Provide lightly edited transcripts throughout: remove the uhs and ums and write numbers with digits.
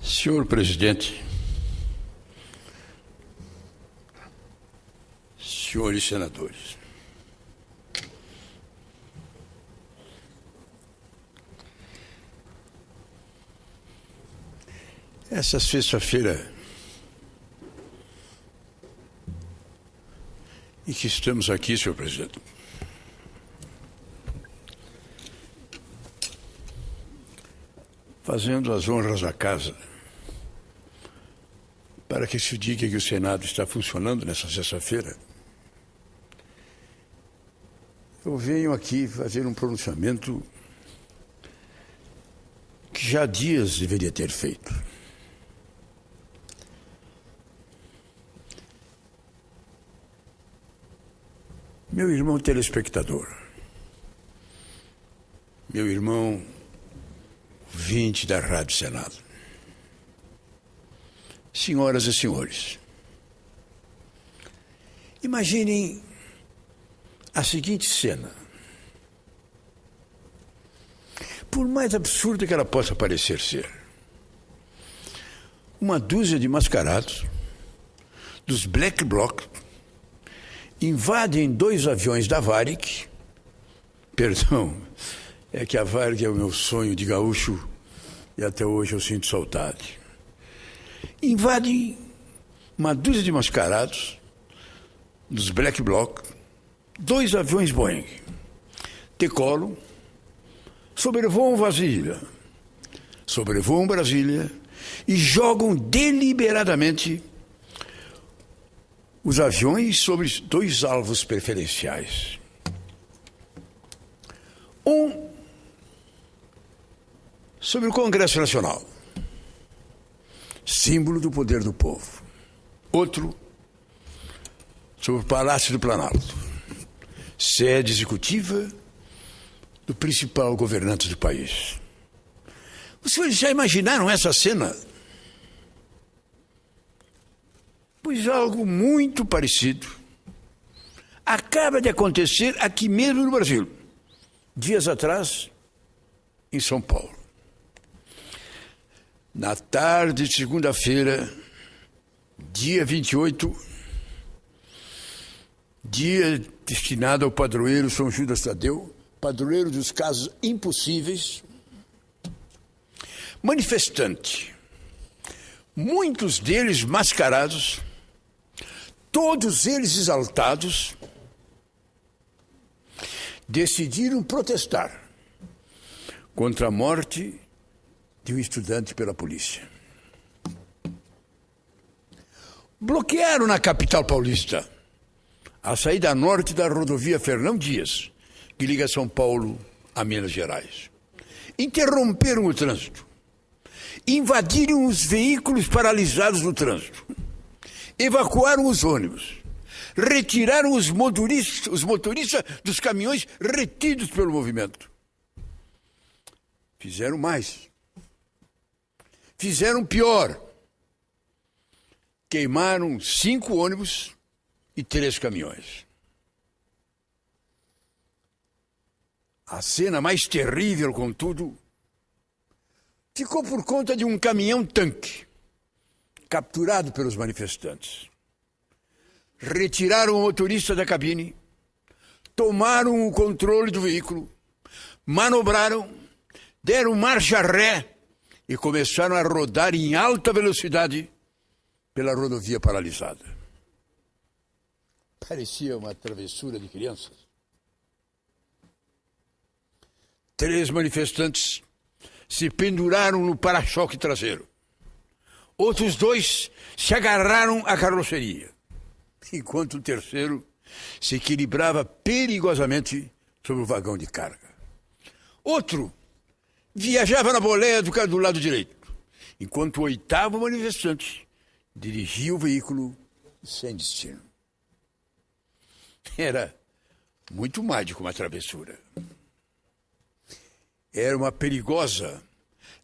Senhor presidente, senhores senadores, essa sexta-feira em que estamos aqui, senhor presidente, fazendo as honras à casa, para que se diga que o Senado está funcionando nessa sexta-feira, eu venho aqui fazer um pronunciamento que já há dias deveria ter feito. Meu irmão telespectador, meu irmão ouvinte da Rádio Senado, senhoras e senhores, imaginem a seguinte cena. Por mais absurda que ela possa parecer ser, uma dúzia de mascarados dos Black Bloc invadem dois aviões da Varig. Perdão, é que a Varig é o meu sonho de gaúcho e até hoje eu sinto saudade. Invadem uma dúzia de mascarados dos Black Bloc, dois aviões Boeing, decolam, sobrevoam Brasília e jogam deliberadamente os aviões sobre dois alvos preferenciais. Um sobre o Congresso Nacional, símbolo do poder do povo. Outro sobre o Palácio do Planalto, sede executiva do principal governante do país. Os senhores já imaginaram essa cena? Pois algo muito parecido acaba de acontecer aqui mesmo no Brasil, dias atrás, em São Paulo. Na tarde de segunda-feira, dia 28, dia destinado ao padroeiro São Judas Tadeu, padroeiro dos casos impossíveis, manifestante, muitos deles mascarados, todos eles exaltados, decidiram protestar contra a morte de um estudante pela polícia. Bloquearam na capital paulista a saída norte da rodovia Fernão Dias, que liga São Paulo a Minas Gerais. Interromperam o trânsito, invadiram os veículos paralisados no trânsito, evacuaram os ônibus, retiraram os motoristas dos caminhões retidos pelo movimento. Fizeram mais. Fizeram pior. Queimaram 5 ônibus e 3 caminhões. A cena mais terrível, contudo, ficou por conta de um caminhão-tanque capturado pelos manifestantes. Retiraram o motorista da cabine, tomaram o controle do veículo, manobraram, deram marcha ré e começaram a rodar em alta velocidade pela rodovia paralisada. Parecia uma travessura de crianças. 3 manifestantes se penduraram no para-choque traseiro. Outros 2 se agarraram à carroceria, enquanto o terceiro se equilibrava perigosamente sobre o vagão de carga. Outro viajava na boleia do lado direito, enquanto o 8º manifestante dirigia o veículo sem destino. Era muito mais do que uma travessura. Era uma perigosa,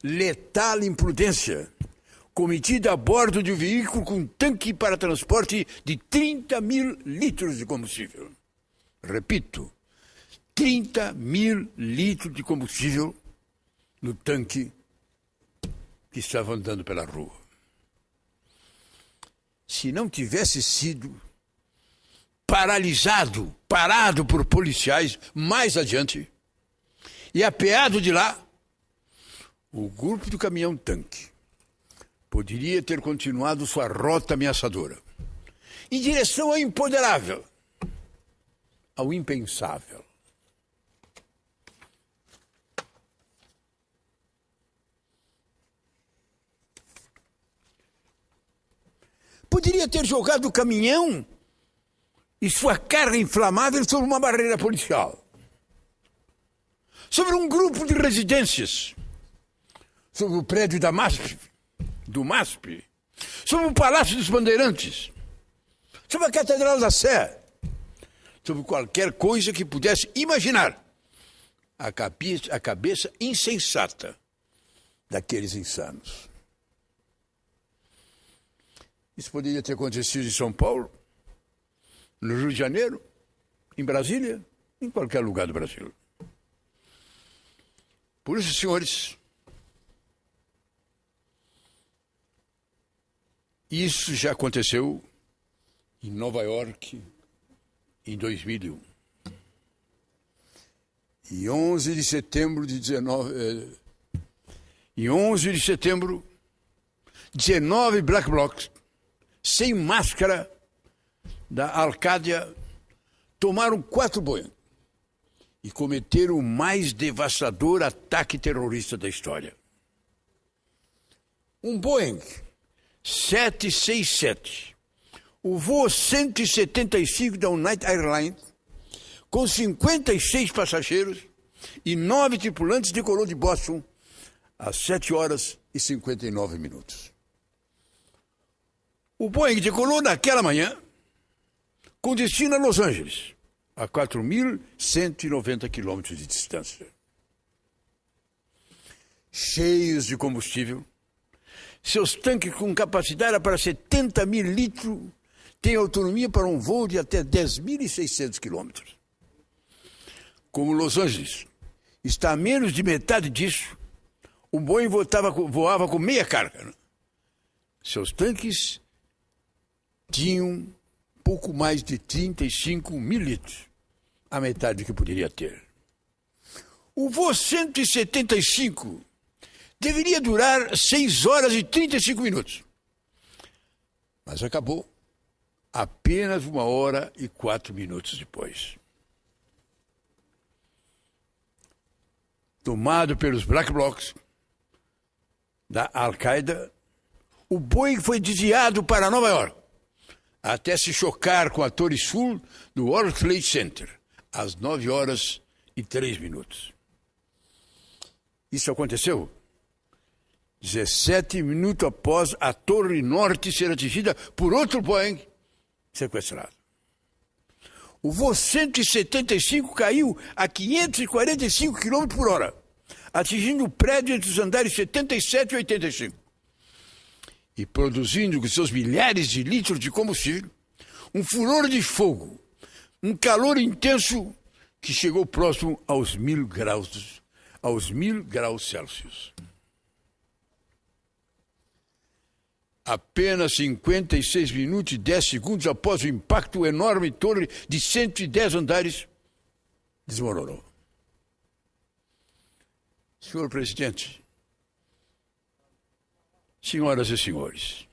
letal imprudência cometida a bordo de um veículo com tanque para transporte de 30.000 litros de combustível. Repito, 30.000 litros de combustível no tanque que estavam andando pela rua. Se não tivesse sido parado por policiais mais adiante e apeado de lá, o grupo do caminhão-tanque poderia ter continuado sua rota ameaçadora em direção ao imponderável, ao impensável. Poderia ter jogado o caminhão e sua carga inflamável sobre uma barreira policial, sobre um grupo de residências, sobre o prédio do MASP, sobre o Palácio dos Bandeirantes, sobre a Catedral da Sé, sobre qualquer coisa que pudesse imaginar a cabeça insensata daqueles insanos. Isso poderia ter acontecido em São Paulo, no Rio de Janeiro, em Brasília, em qualquer lugar do Brasil. Por isso, senhores, isso já aconteceu em Nova York em 2001. Em 11 de setembro de 19 Black Blocs, sem máscara, da Al-Qaeda, tomaram 4 Boeing e cometeram o mais devastador ataque terrorista da história. Um Boeing 767, o voo 175 da United Airlines, com 56 passageiros e 9 tripulantes, decolou de Boston às 7h59. O Boeing decolou naquela manhã com destino a Los Angeles, a 4.190 quilômetros de distância. Cheios de combustível, seus tanques com capacidade para 70 mil litros têm autonomia para um voo de até 10.600 quilômetros. Como Los Angeles está a menos de metade disso, o Boeing voava com meia carga. Seus tanques tinham pouco mais de 35 mil litros, a metade do que poderia ter. O voo 175 deveria durar 6 horas e 35 minutos, mas acabou apenas 1 hora e 4 minutos depois. Tomado pelos Black Blocs da Al-Qaeda, o Boeing foi desviado para Nova York, até se chocar com a Torre Sul do World Trade Center, às 9h03. Isso aconteceu 17 minutos após a Torre Norte ser atingida por outro Boeing sequestrado. O voo 175 caiu a 545 km por hora, atingindo o prédio entre os andares 77 e 85. E produzindo com seus milhares de litros de combustível um furor de fogo, um calor intenso que chegou próximo aos 1.000 graus Celsius. Apenas 56 minutos e 10 segundos após o impacto, o enorme torre de 110 andares desmoronou. Senhor presidente, senhoras e senhores,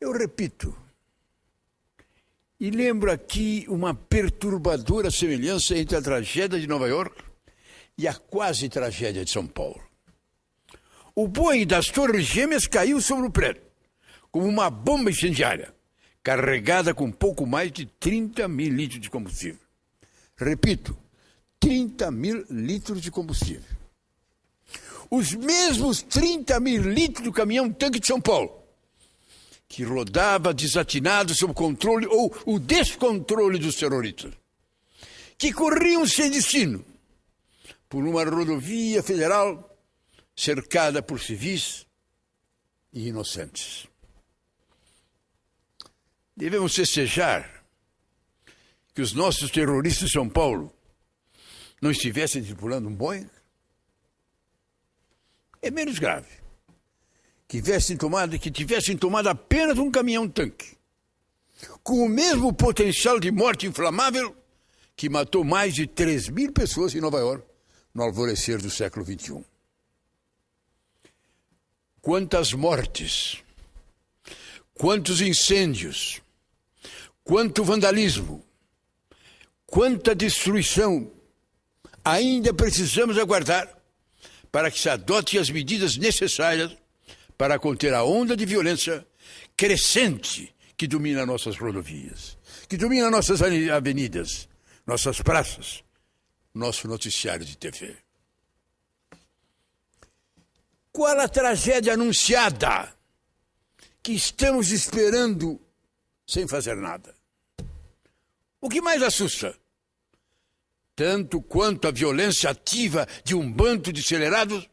eu repito e lembro aqui uma perturbadora semelhança entre a tragédia de Nova York e a quase tragédia de São Paulo. O Boeing das Torres Gêmeas caiu sobre o prédio, como uma bomba incendiária, carregada com pouco mais de 30 mil litros de combustível. Repito, 30 mil litros de combustível. Os mesmos 30 mil litros do caminhão-tanque de São Paulo, que rodava desatinado sob o controle ou o descontrole dos terroristas, que corriam sem destino por uma rodovia federal cercada por civis e inocentes. Devemos festejar que os nossos terroristas de São Paulo não estivessem tripulando um Boeing? É menos grave que tivessem tomado apenas um caminhão-tanque, com o mesmo potencial de morte inflamável que matou mais de 3.000 pessoas em Nova York no alvorecer do século XXI. Quantas mortes, quantos incêndios, quanto vandalismo, quanta destruição ainda precisamos aguardar para que se adotem as medidas necessárias para conter a onda de violência crescente que domina nossas rodovias, que domina nossas avenidas, nossas praças, nosso noticiário de TV. Qual a tragédia anunciada que estamos esperando sem fazer nada? O que mais assusta, tanto quanto a violência ativa de um bando de acelerados,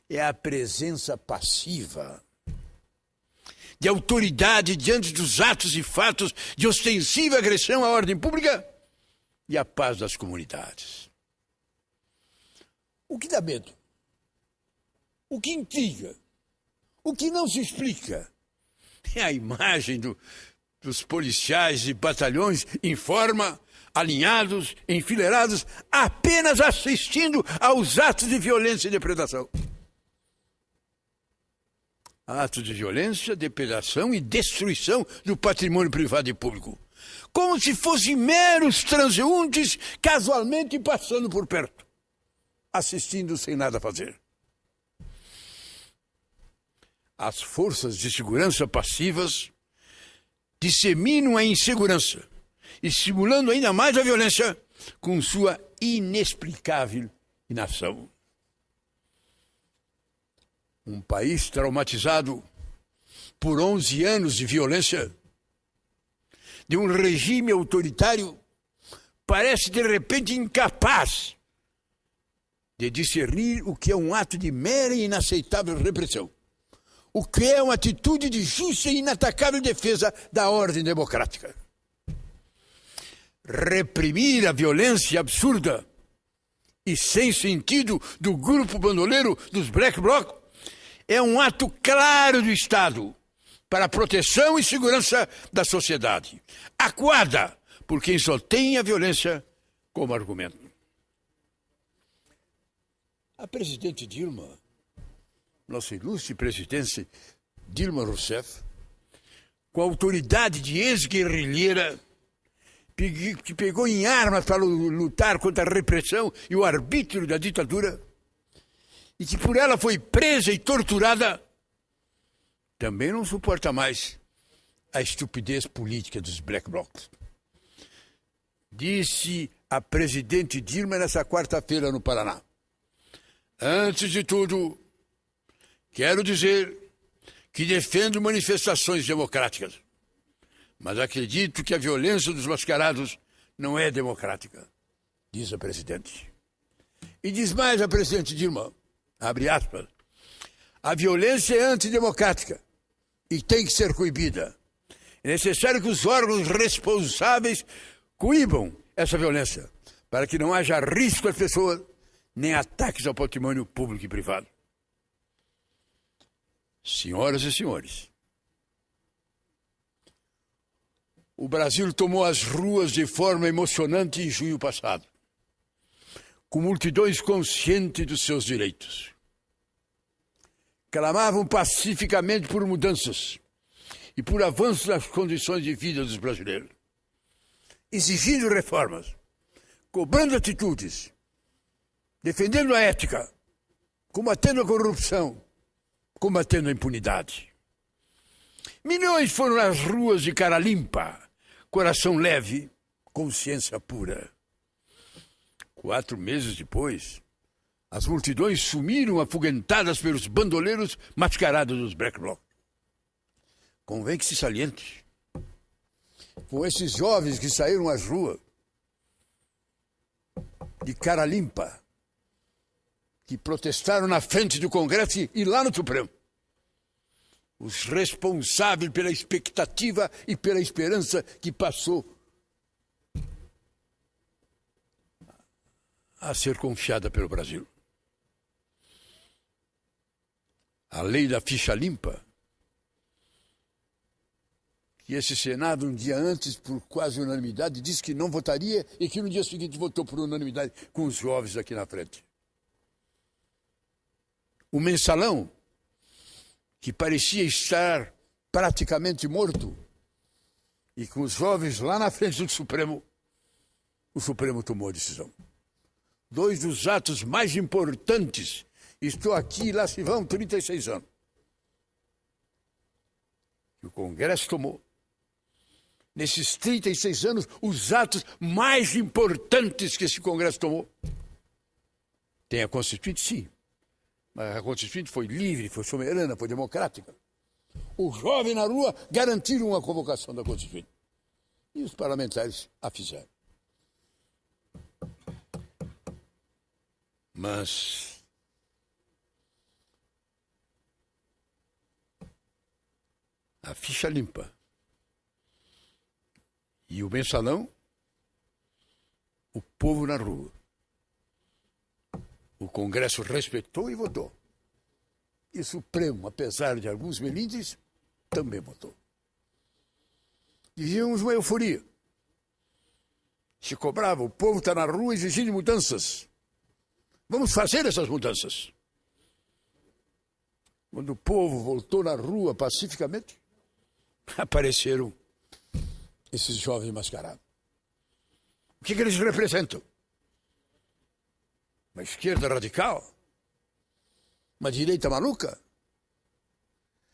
é a presença passiva de autoridade diante dos atos e fatos de ostensiva agressão à ordem pública e à paz das comunidades. O que dá medo? O que intriga? O que não se explica? É a imagem dos policiais e batalhões em forma, alinhados, enfileirados, apenas assistindo aos atos de violência e depredação. Atos de violência, depredação e destruição do patrimônio privado e público. Como se fossem meros transeuntes casualmente passando por perto, assistindo sem nada fazer. As forças de segurança passivas disseminam a insegurança, estimulando ainda mais a violência com sua inexplicável inação. Um país traumatizado por 11 anos de violência, de um regime autoritário, parece de repente incapaz de discernir o que é um ato de mera e inaceitável repressão, o que é uma atitude de justa e inatacável defesa da ordem democrática. Reprimir a violência absurda e sem sentido do grupo bandoleiro dos Black Bloc é um ato claro do Estado para a proteção e segurança da sociedade, acuada por quem só tem a violência como argumento. A presidente Dilma, nossa ilustre presidente Dilma Rousseff, com a autoridade de ex-guerrilheira, que pegou em armas para lutar contra a repressão e o arbítrio da ditadura, e que por ela foi presa e torturada, também não suporta mais a estupidez política dos Black Blocs. Disse a presidente Dilma nessa quarta-feira no Paraná: antes de tudo, quero dizer que defendo manifestações democráticas, mas acredito que a violência dos mascarados não é democrática, diz a presidente. E diz mais a presidente Dilma, abre aspas, a violência é antidemocrática e tem que ser coibida. É necessário que os órgãos responsáveis coibam essa violência, para que não haja risco às pessoas, nem ataques ao patrimônio público e privado. Senhoras e senhores, o Brasil tomou as ruas de forma emocionante em junho passado, com multidões conscientes dos seus direitos. Clamavam pacificamente por mudanças e por avanços nas condições de vida dos brasileiros, exigindo reformas, cobrando atitudes, defendendo a ética, combatendo a corrupção, combatendo a impunidade. Milhões foram às ruas de cara limpa, coração leve, consciência pura. 4 meses depois, as multidões sumiram afugentada pelos bandoleiros mascarados dos Black Bloc. Convém que se saliente. Com esses jovens que saíram às ruas de cara limpa, que protestaram na frente do Congresso e lá no Supremo, os responsáveis pela expectativa e pela esperança que passou a ser confiada pelo Brasil. a lei da ficha limpa, que esse Senado, um dia antes, por quase unanimidade, disse que não votaria e que no dia seguinte votou por unanimidade com os jovens aqui na frente. O mensalão, que parecia estar praticamente morto, e com os jovens lá na frente do Supremo, o Supremo tomou a decisão. 2 dos atos mais importantes, estou aqui e lá se vão 36 anos, que o Congresso tomou. Nesses 36 anos, os atos mais importantes que esse Congresso tomou. Tem a Constituinte, sim. Mas a Constituinte foi livre, foi soberana, foi democrática. O jovem na rua garantiram a convocação da Constituinte. E os parlamentares a fizeram. Mas a ficha limpa e o mensalão, o povo na rua. O Congresso respeitou e votou. E o Supremo, apesar de alguns melindres, também votou. Vivíamos uma euforia. Se cobrava, o povo está na rua exigindo mudanças. Vamos fazer essas mudanças. Quando o povo voltou na rua pacificamente, apareceram esses jovens mascarados. O que eles representam? Uma esquerda radical? Uma direita maluca?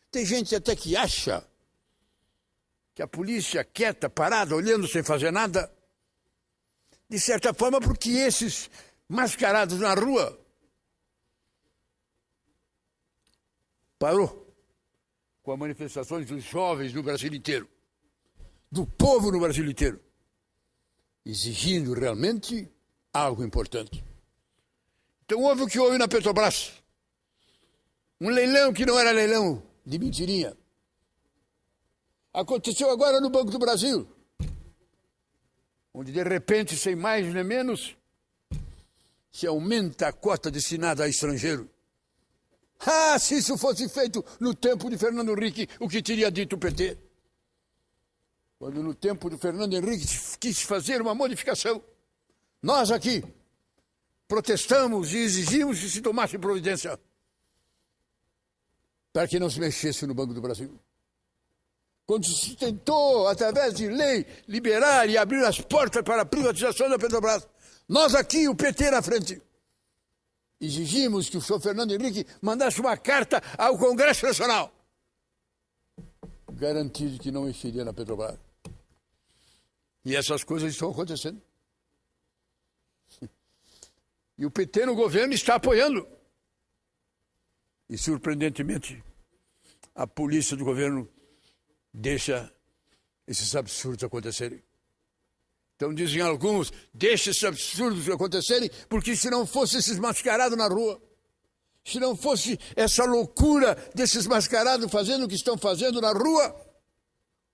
Tem gente até que acha que a polícia quieta, parada, olhando sem fazer nada, de certa forma, porque esses mascarados na rua parou com as manifestações dos jovens no Brasil inteiro, do povo no Brasil inteiro, exigindo realmente algo importante. Então houve o que houve na Petrobras. Um leilão que não era leilão, de mentirinha. Aconteceu agora no Banco do Brasil, onde de repente, sem mais nem menos, se aumenta a cota destinada a estrangeiro. Ah, se isso fosse feito no tempo de Fernando Henrique, o que teria dito o PT? Quando no tempo de Fernando Henrique quis fazer uma modificação, nós aqui protestamos e exigimos que se tomasse providência para que não se mexesse no Banco do Brasil. Quando se tentou, através de lei, liberar e abrir as portas para a privatização da Petrobras, nós aqui, o PT na frente, exigimos que o senhor Fernando Henrique mandasse uma carta ao Congresso Nacional, garantindo que não mexeria na Petrobras. E essas coisas estão acontecendo. E o PT no governo está apoiando. E, surpreendentemente, a polícia do governo deixa esses absurdos acontecerem. Então, dizem alguns, deixa esses absurdos acontecerem, porque se não fosse esses mascarados na rua, se não fosse essa loucura desses mascarados fazendo o que estão fazendo na rua,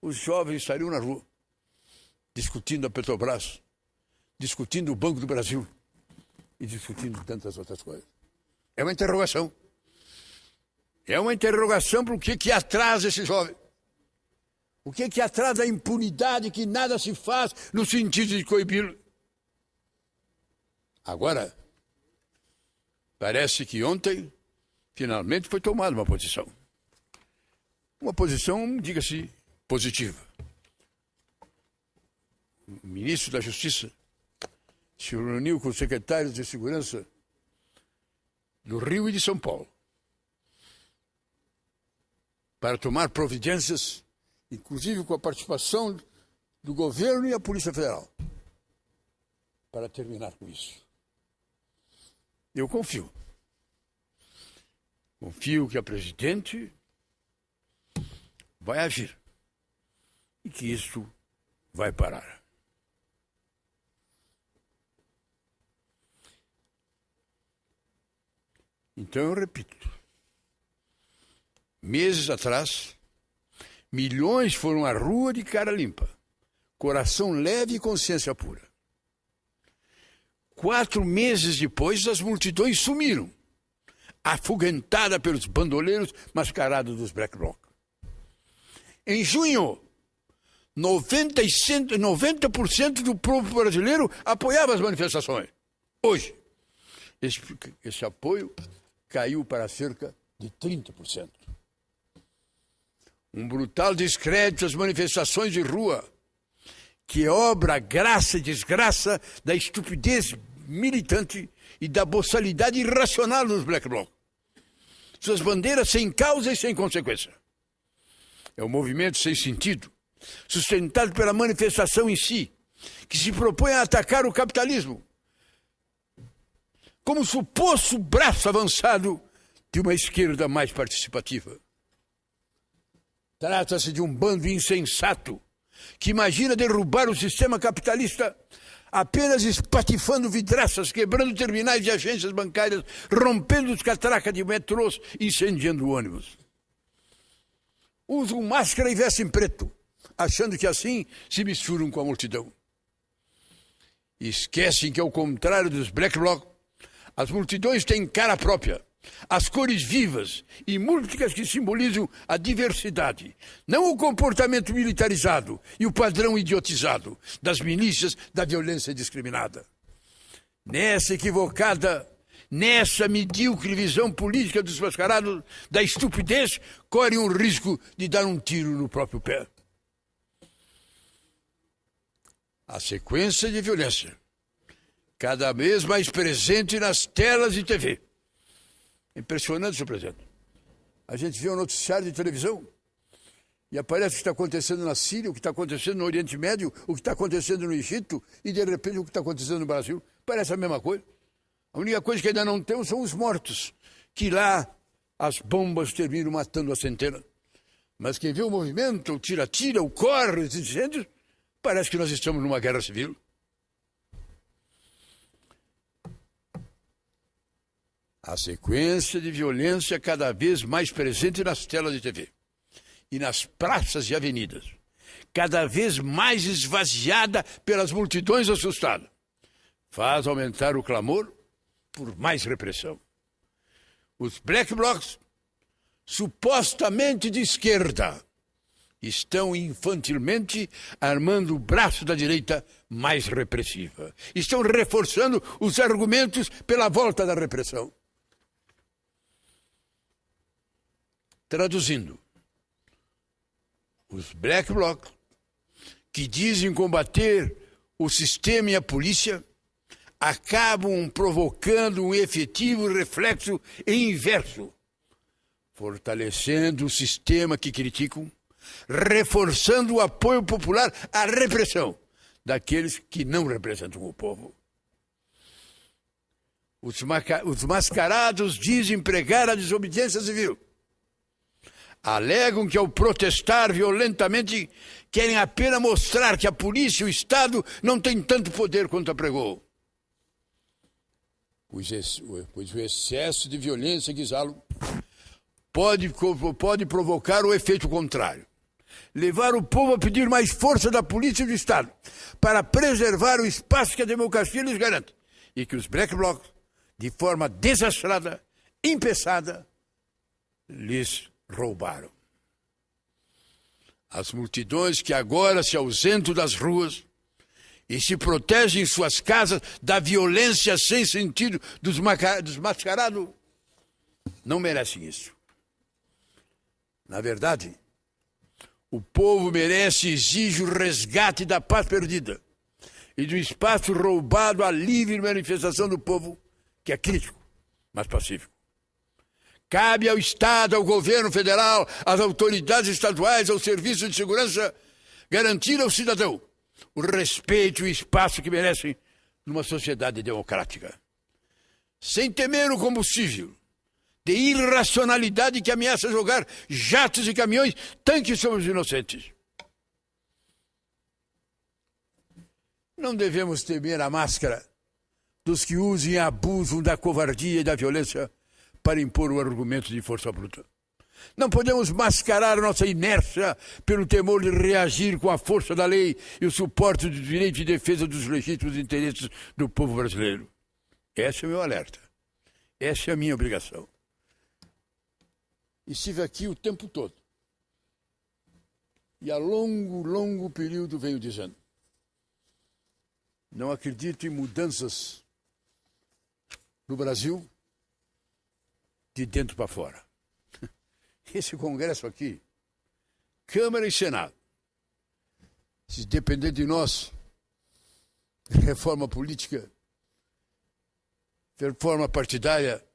os jovens estariam na rua, discutindo a Petrobras, discutindo o Banco do Brasil e discutindo tantas outras coisas. É uma interrogação. É uma interrogação para o que atrasa esse jovem. O que atrasa a impunidade que nada se faz no sentido de coibir? Agora, parece que ontem, finalmente, foi tomada uma posição. Uma posição, diga-se, positiva. O ministro da Justiça se reuniu com os secretários de Segurança do Rio e de São Paulo para tomar providências, inclusive com a participação do governo e a Polícia Federal, para terminar com isso. Eu confio. Confio que a presidente vai agir e que isso vai parar. Então eu repito, meses atrás, milhões foram à rua de cara limpa, coração leve e consciência pura. 4 meses depois, as multidões sumiram. afugentada pelos bandoleiros mascarados dos Black Bloc. Em junho, 90% do povo brasileiro apoiava as manifestações. Hoje, esse apoio caiu para cerca de 30%. Um brutal descrédito às manifestações de rua, que é obra, graça e desgraça da estupidez militante e da boçalidade irracional dos Black Bloc. Suas bandeiras sem causa e sem consequência. É um movimento sem sentido, sustentado pela manifestação em si, que se propõe a atacar o capitalismo, como suposto braço avançado de uma esquerda mais participativa. Trata-se de um bando insensato que imagina derrubar o sistema capitalista apenas espatifando vidraças, quebrando terminais de agências bancárias, rompendo os catracas de metrôs, incendiando ônibus. Usam máscara e vestem preto, achando que assim se misturam com a multidão. Esquecem que, ao contrário dos Black Bloc, as multidões têm cara própria, as cores vivas e múltiplas que simbolizam a diversidade, não o comportamento militarizado e o padrão idiotizado das milícias da violência indiscriminada. Nessa equivocada, nessa medíocre visão política dos mascarados da estupidez, correm o risco de dar um tiro no próprio pé. A sequência de violência, cada vez mais presente nas telas de TV. Impressionante, senhor presidente. A gente vê um noticiário de televisão e aparece o que está acontecendo na Síria, o que está acontecendo no Oriente Médio, o que está acontecendo no Egito e, de repente, o que está acontecendo no Brasil. Parece a mesma coisa. A única coisa que ainda não temos são os mortos, que lá as bombas terminam matando a centena. Mas quem vê o movimento, o tira-tira, o corre, os incêndios, parece que nós estamos numa guerra civil. A sequência de violência cada vez mais presente nas telas de TV e nas praças e avenidas, cada vez mais esvaziada pelas multidões assustadas, faz aumentar o clamor por mais repressão. Os Black Blocs, supostamente de esquerda, estão infantilmente armando o braço da direita mais repressiva. Estão reforçando os argumentos pela volta da repressão. Traduzindo, os Black Bloc, que dizem combater o sistema e a polícia, acabam provocando um efetivo reflexo inverso, fortalecendo o sistema que criticam, reforçando o apoio popular à repressão daqueles que não representam o povo. Os mascarados dizem pregar a desobediência civil. Alegam que, ao protestar violentamente, querem apenas mostrar que a polícia e o Estado não têm tanto poder quanto apregou. Pois o excesso de violência que exalam pode provocar o efeito contrário. Levar o povo a pedir mais força da polícia e do Estado para preservar o espaço que a democracia lhes garante e que os Black Bloc, de forma desastrada, empeçada, lhes roubaram. As multidões que agora se ausentam das ruas e se protegem em suas casas da violência sem sentido dos mascarados não merecem isso. Na verdade, o povo merece e exige o resgate da paz perdida e do espaço roubado à livre manifestação do povo, que é crítico, mas pacífico. Cabe ao Estado, ao governo federal, às autoridades estaduais, aos serviços de segurança, garantir ao cidadão o respeito e o espaço que merecem numa sociedade democrática. Sem temer o combustível de irracionalidade que ameaça jogar jatos e caminhões, tanques sobre os inocentes. Não devemos temer a máscara dos que usam e abusam da covardia e da violência para impor o argumento de força bruta. Não podemos mascarar nossa inércia pelo temor de reagir com a força da lei e o suporte do direito de defesa dos legítimos interesses do povo brasileiro. Esse é o meu alerta. Essa é a minha obrigação. Estive aqui o tempo todo. E há longo período venho dizendo: não acredito em mudanças no Brasil de dentro para fora. Esse Congresso aqui, Câmara e Senado, se depender de nós, reforma política, reforma partidária,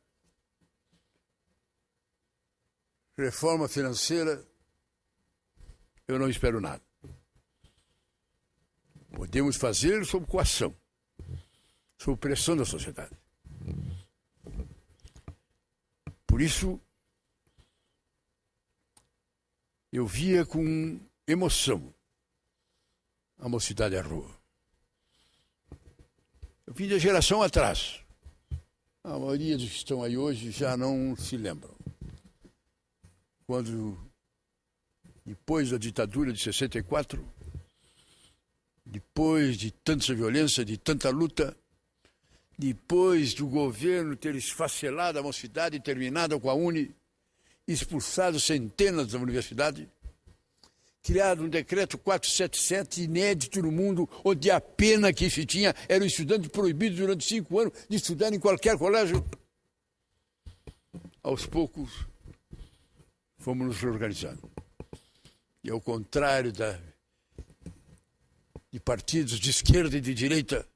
reforma financeira, eu não espero nada. Podemos fazer sob coação, sob pressão da sociedade. Por isso, eu via com emoção a mocidade à rua. Eu vim da geração atrás. A maioria dos que estão aí hoje já não se lembram. Quando, depois da ditadura de 64, depois de tanta violência, de tanta luta, depois do governo ter esfacelado a mocidade, terminado com a UNE, expulsado centenas da universidade, criado um decreto 477 inédito no mundo, onde a pena que se tinha era o estudante proibido durante 5 anos de estudar em qualquer colégio. Aos poucos, fomos nos reorganizando. E ao contrário de partidos de esquerda e de direita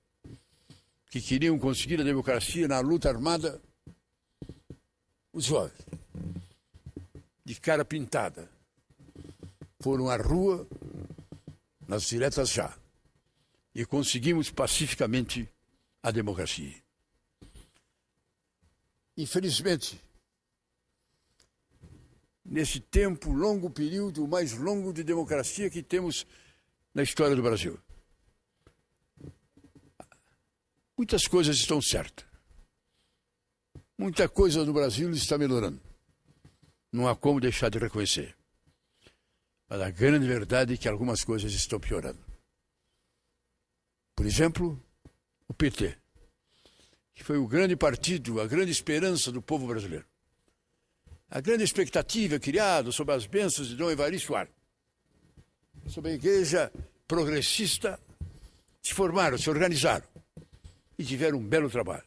que queriam conseguir a democracia na luta armada, os jovens, de cara pintada, foram à rua, nas diretas já, e conseguimos pacificamente a democracia. Infelizmente, nesse tempo, longo período, o mais longo de democracia que temos na história do Brasil, muitas coisas estão certas. Muita coisa no Brasil está melhorando. Não há como deixar de reconhecer. Mas a grande verdade é que algumas coisas estão piorando. Por exemplo, o PT, que foi o grande partido, a grande esperança do povo brasileiro. A grande expectativa criada sob as bênçãos de Dom Evaristo Arce, sob a igreja progressista, se formaram, se organizaram e tiveram um belo trabalho.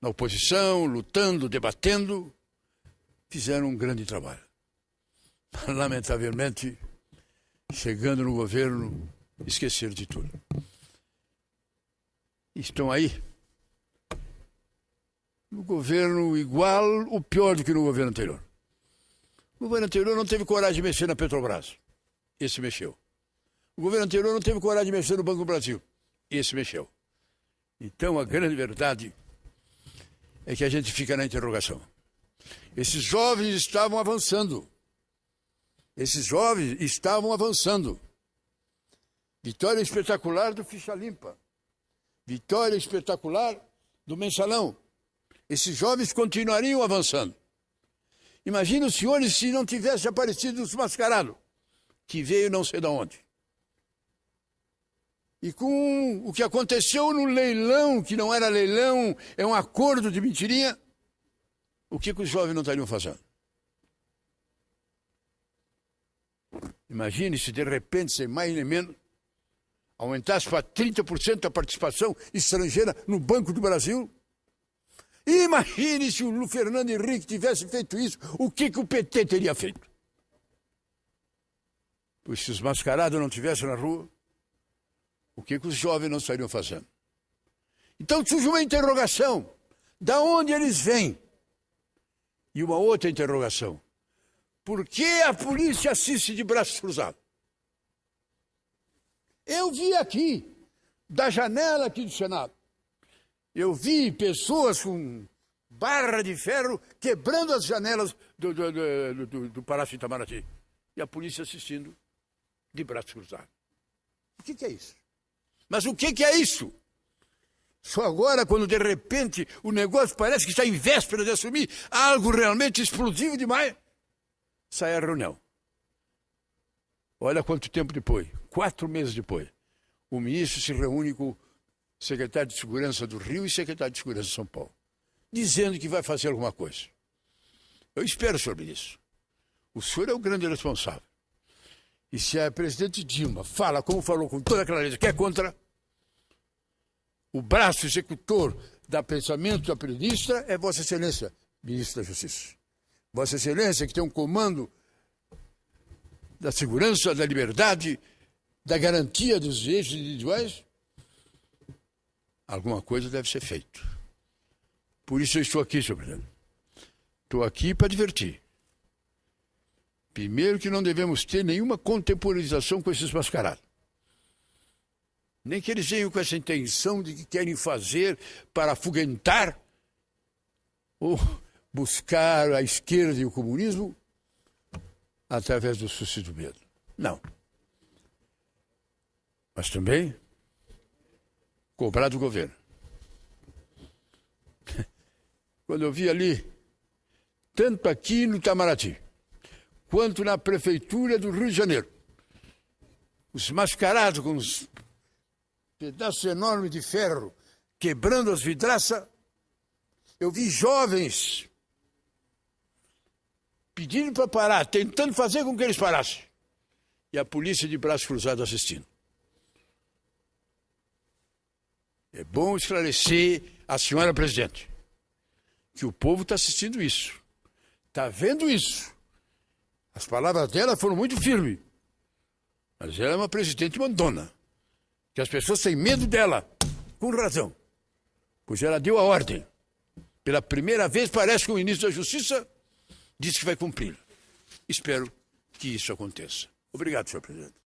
Na oposição, lutando, debatendo, fizeram um grande trabalho. Lamentavelmente, chegando no governo, esqueceram de tudo. Estão aí, no governo igual ou pior do que no governo anterior. O governo anterior não teve coragem de mexer na Petrobras. Esse mexeu. O governo anterior não teve coragem de mexer no Banco do Brasil. Esse mexeu. Então, a grande verdade é que a gente fica na interrogação. Esses jovens estavam avançando. Esses jovens estavam avançando. Vitória espetacular do Ficha Limpa. Vitória espetacular do Mensalão. Esses jovens continuariam avançando. Imagina os senhores se não tivesse aparecido os mascarados, que veio não sei de onde. E com o que aconteceu no leilão, que não era leilão, é um acordo de mentirinha, o que os jovens não estariam fazendo? Imagine se de repente, sem mais nem menos, aumentasse para 30% a participação estrangeira no Banco do Brasil. Imagine se o Fernando Henrique tivesse feito isso, o que o PT teria feito? Pois se os mascarados não estivessem na rua, o que os jovens não estariam fazendo? Então surge uma interrogação, da onde eles vêm? E uma outra interrogação, por que a polícia assiste de braços cruzados? Eu vi aqui, da janela aqui do Senado, eu vi pessoas com barra de ferro quebrando as janelas do Palácio Itamaraty. E a polícia assistindo de braços cruzados. O que é isso? Mas o que é isso? Só agora, quando de repente o negócio parece que está em véspera de assumir algo realmente explosivo demais, sai a reunião. Olha quanto tempo depois, 4 meses depois, o ministro se reúne com o secretário de Segurança do Rio e secretário de Segurança de São Paulo, dizendo que vai fazer alguma coisa. Eu espero sobre isso. O senhor é o grande responsável. E se a presidente Dilma fala, como falou com toda a clareza, que é contra, o braço executor do pensamento da ministra é Vossa Excelência, ministro da Justiça. Vossa Excelência, que tem um comando da segurança, da liberdade, da garantia dos direitos individuais, alguma coisa deve ser feita. Por isso eu estou aqui, senhor presidente. Estou aqui para divertir. Primeiro que não devemos ter nenhuma contemporanização com esses mascarados. Nem que eles venham com essa intenção de que querem fazer para afugentar ou buscar a esquerda e o comunismo através do suicídio do medo. Não. Mas também cobrar do governo. Quando eu vi ali, tanto aqui no Itamaraty, quanto na prefeitura do Rio de Janeiro, os mascarados com os pedaços enormes de ferro quebrando as vidraças, eu vi jovens pedindo para parar, tentando fazer com que eles parassem, e a polícia de braços cruzados assistindo. É bom esclarecer à senhora presidente que o povo está assistindo isso, está vendo isso. As palavras dela foram muito firmes, mas ela é uma presidente mandona, que as pessoas têm medo dela, com razão, pois ela deu a ordem. Pela primeira vez parece que o ministro da Justiça disse que vai cumprir. Espero que isso aconteça. Obrigado, senhor presidente.